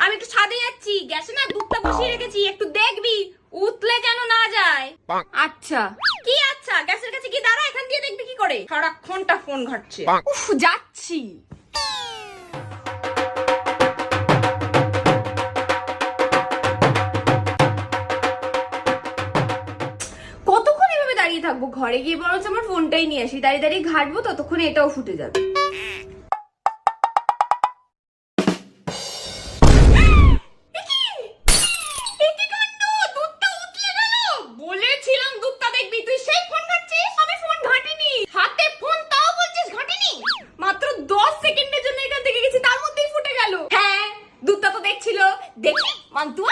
আমি একটু ছাদে যাচ্ছি, গ্যাসে না দুধটা বসিয়ে রেখেছি, একটু দেখবি উতলে যেন না যায়। আচ্ছা। কি আচ্ছা? গ্যাসের কাছে কি দাঁড়া, এখান দিয়ে দেখবি কি করে? সারাক্ষণটা ফোন ঘাটছে। উফ, যাচ্ছি। কতক্ষণ এভাবে দাঁড়িয়ে থাকবো? ঘরে গিয়ে বরঞ্চ আমার ফোনটাই নিয়ে আসি, দাঁড়িয়ে দাঁড়িয়ে ঘাটবো, ততক্ষণ এটাও ফুটে যাবে। বলেছিলাম দুধটা দেখবি, তুই সেই ফোন ঘাটছিস। আমি ফোন ঘাটিনি, হাতে ফোন তাও বলছিস ঘাটিনি। মাত্র 10 সেকেন্ডের জন্য এখান থেকে গেছি, তার মধ্যেই ফুটে গেল। হ্যাঁ, দুধটা তো দেখছিল। দেখি মান্তু